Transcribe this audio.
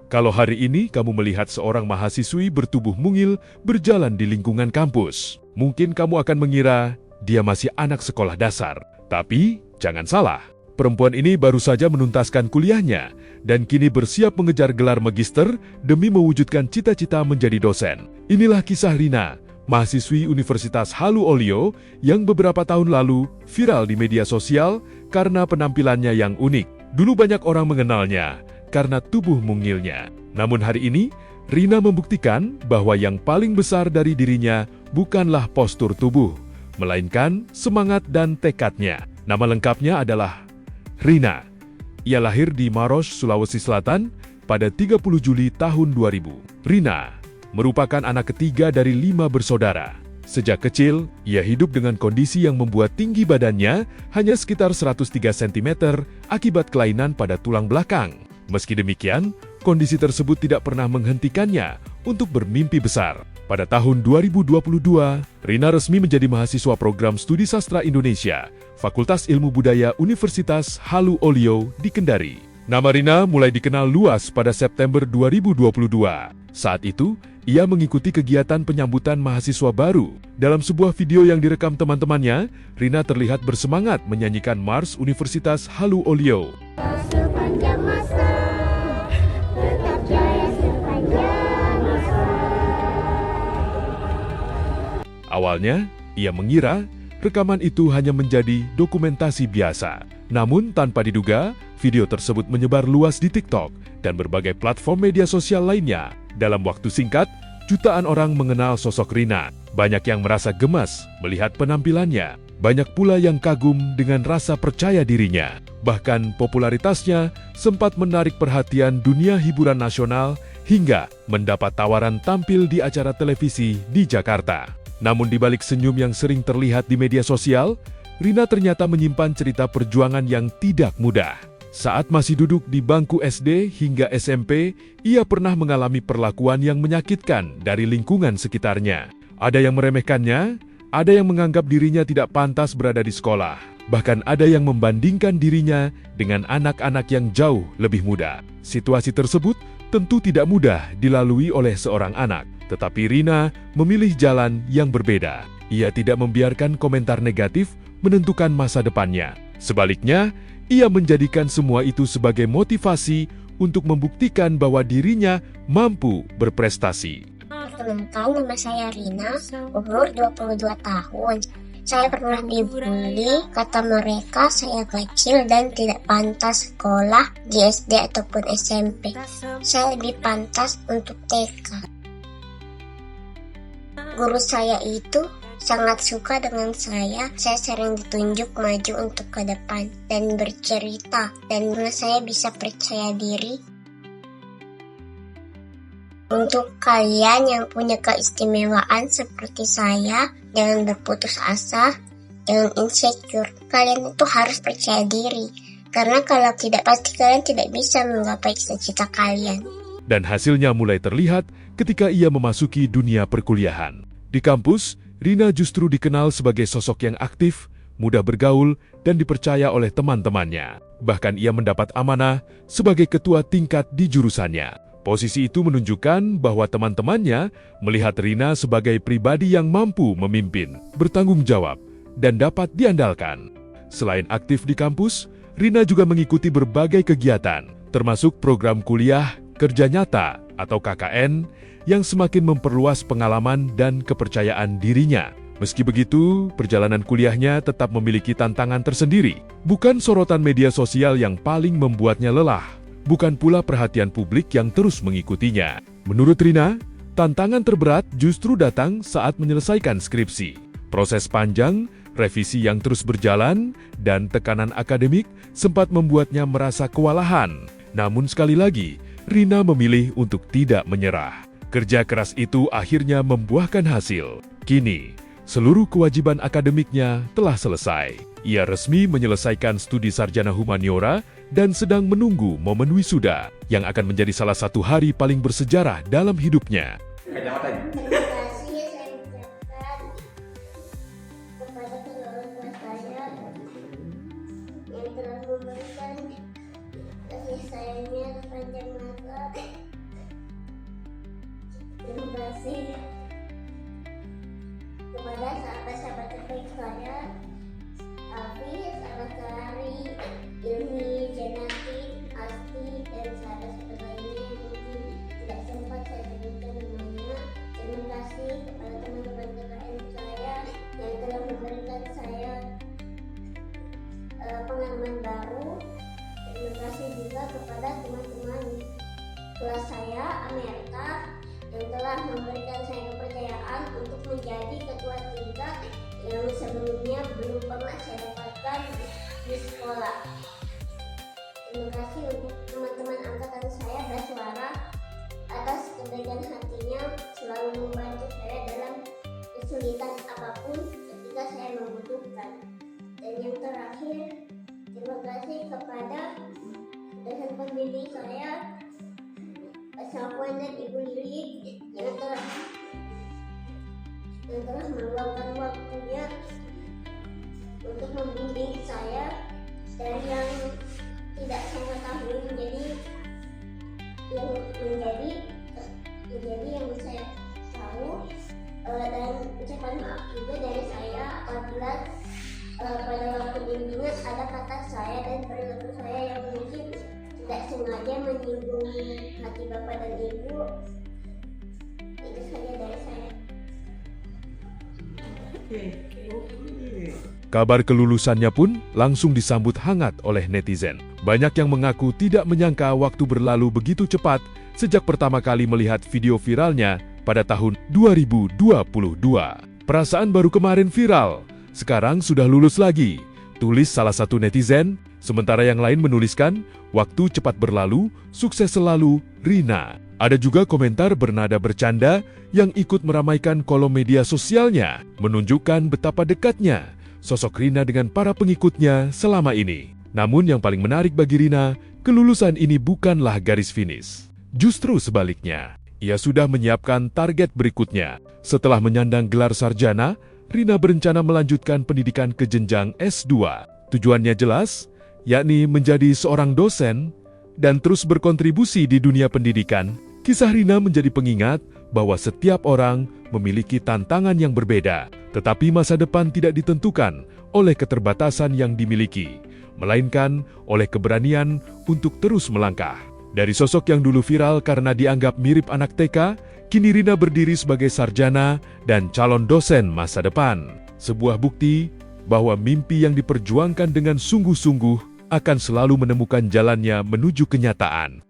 Kalau hari ini kamu melihat seorang mahasiswi bertubuh mungil berjalan di lingkungan kampus, mungkin kamu akan mengira dia masih anak sekolah dasar. Tapi jangan salah, perempuan ini baru saja menuntaskan kuliahnya dan kini bersiap mengejar gelar magister demi mewujudkan cita-cita menjadi dosen. Inilah kisah Rina, mahasiswi Universitas Halu Olio yang beberapa tahun lalu viral di media sosial karena penampilannya yang unik. Dulu banyak orang mengenalnya karena tubuh mungilnya. Namun hari ini, Rina membuktikan bahwa yang paling besar dari dirinya bukanlah postur tubuh, melainkan semangat dan tekadnya. Nama lengkapnya adalah Rina. Ia lahir di Maros, Sulawesi Selatan pada 30 Juli tahun 2000. Rina merupakan anak ketiga dari 5 bersaudara. Sejak kecil, ia hidup dengan kondisi yang membuat tinggi badannya hanya sekitar 103 cm akibat kelainan pada tulang belakang. Meski demikian, kondisi tersebut tidak pernah menghentikannya untuk bermimpi besar. Pada tahun 2022, Rina resmi menjadi mahasiswa program studi sastra Indonesia, Fakultas Ilmu Budaya Universitas Halu Olio di Kendari. Nama Rina mulai dikenal luas pada September 2022. Saat itu, ia mengikuti kegiatan penyambutan mahasiswa baru. Dalam sebuah video yang direkam teman-temannya, Rina terlihat bersemangat menyanyikan Mars Universitas Halu Olio. Sepanjang masa, tetap jaya sepanjang masa. Awalnya, ia mengira rekaman itu hanya menjadi dokumentasi biasa. Namun tanpa diduga, video tersebut menyebar luas di TikTok dan berbagai platform media sosial lainnya. Dalam waktu singkat, jutaan orang mengenal sosok Rina. Banyak yang merasa gemas melihat penampilannya. Banyak pula yang kagum dengan rasa percaya dirinya. Bahkan popularitasnya sempat menarik perhatian dunia hiburan nasional hingga mendapat tawaran tampil di acara televisi di Jakarta. Namun di balik senyum yang sering terlihat di media sosial, Rina ternyata menyimpan cerita perjuangan yang tidak mudah. Saat masih duduk di bangku SD hingga SMP, ia pernah mengalami perlakuan yang menyakitkan dari lingkungan sekitarnya. Ada yang meremehkannya, ada yang menganggap dirinya tidak pantas berada di sekolah. Bahkan ada yang membandingkan dirinya dengan anak-anak yang jauh lebih muda. Situasi tersebut tentu tidak mudah dilalui oleh seorang anak. Tetapi Rina memilih jalan yang berbeda. Ia tidak membiarkan komentar negatif menentukan masa depannya. Sebaliknya, ia menjadikan semua itu sebagai motivasi untuk membuktikan bahwa dirinya mampu berprestasi. Perkenalkan, nama saya Rina, umur 22 tahun. Saya pernah dibully, kata mereka saya kecil dan tidak pantas sekolah di SD ataupun SMP. Saya lebih pantas untuk TK. Guru saya itu sangat suka dengan saya sering ditunjuk maju untuk ke depan dan bercerita, dan saya bisa percaya diri. Untuk kalian yang punya keistimewaan seperti saya, jangan berputus asa, jangan insecure. Kalian itu harus percaya diri, karena kalau tidak pasti kalian tidak bisa menggapai cita-cita kalian. Dan hasilnya mulai terlihat ketika ia memasuki dunia perkuliahan. Di kampus, Rina justru dikenal sebagai sosok yang aktif, mudah bergaul, dan dipercaya oleh teman-temannya. Bahkan ia mendapat amanah sebagai ketua tingkat di jurusannya. Posisi itu menunjukkan bahwa teman-temannya melihat Rina sebagai pribadi yang mampu memimpin, bertanggung jawab, dan dapat diandalkan. Selain aktif di kampus, Rina juga mengikuti berbagai kegiatan, termasuk program kuliah kerja nyata atau KKN yang semakin memperluas pengalaman dan kepercayaan dirinya. Meski begitu, perjalanan kuliahnya tetap memiliki tantangan tersendiri. Bukan sorotan media sosial yang paling membuatnya lelah, bukan pula perhatian publik yang terus mengikutinya. Menurut Rina, tantangan terberat justru datang saat menyelesaikan skripsi. Proses panjang, revisi yang terus berjalan, dan tekanan akademik sempat membuatnya merasa kewalahan. Namun sekali lagi, Rina memilih untuk tidak menyerah. Kerja keras itu akhirnya membuahkan hasil. Kini, seluruh kewajiban akademiknya telah selesai. Ia resmi menyelesaikan studi sarjana humaniora dan sedang menunggu momen wisuda yang akan menjadi salah satu hari paling bersejarah dalam hidupnya. Terima kasih yang saya ucapkan kepada kedua orang tua saya yang telah memberikan kasih sayangnya sepanjang masa. kasih kepada sahabat-sahabat terbaik saya, Alfi, sahabat Kelari, Ilmi, Janati, Asti, dan sahabat-sahabat lainnya yang mungkin tidak sempat saya sebutkan namanya. Terima kasih kepada teman-teman TKN saya yang telah memberikan saya pengalaman baru. Terima kasih juga kepada teman-teman kelas saya Amerika yang telah memberikan saya kepercayaan untuk menjadi ketua tingkat yang sebelumnya belum pernah saya dapatkan di sekolah. Terima kasih untuk teman-teman angkatan saya Baswara atas kebaikan hatinya selalu membantu saya dalam kesulitan apapun ketika saya membutuhkan. Dan yang terakhir, terima kasih kepada dosen pembimbing saya, Pak Safwan dan Ibu Lili yang telah meluangkan waktunya untuk membimbing saya dari yang tidak saya ketahui menjadi yang saya tahu. Dan ucapan maaf juga dari saya apabila pada waktu bimbingan ada kata saya dan perilaku saya yang mungkin tidak sengaja menyinggung hati Bapak dan Ibu. Itu saja dari saya. Kabar kelulusannya pun langsung disambut hangat oleh netizen. Banyak yang mengaku tidak menyangka waktu berlalu begitu cepat sejak pertama kali melihat video viralnya pada tahun 2022. Perasaan baru kemarin viral, sekarang sudah lulus lagi, tulis salah satu netizen, sementara yang lain menuliskan, waktu cepat berlalu, sukses selalu, Rina. Ada juga komentar bernada bercanda yang ikut meramaikan kolom media sosialnya, menunjukkan betapa dekatnya sosok Rina dengan para pengikutnya selama ini. Namun yang paling menarik bagi Rina, kelulusan ini bukanlah garis finish. Justru sebaliknya, ia sudah menyiapkan target berikutnya. Setelah menyandang gelar sarjana, Rina berencana melanjutkan pendidikan ke jenjang S2. Tujuannya jelas, yakni menjadi seorang dosen dan terus berkontribusi di dunia pendidikan. Kisah Rina menjadi pengingat bahwa setiap orang memiliki tantangan yang berbeda, tetapi masa depan tidak ditentukan oleh keterbatasan yang dimiliki, melainkan oleh keberanian untuk terus melangkah. Dari sosok yang dulu viral karena dianggap mirip anak TK, kini Rina berdiri sebagai sarjana dan calon dosen masa depan. Sebuah bukti bahwa mimpi yang diperjuangkan dengan sungguh-sungguh akan selalu menemukan jalannya menuju kenyataan.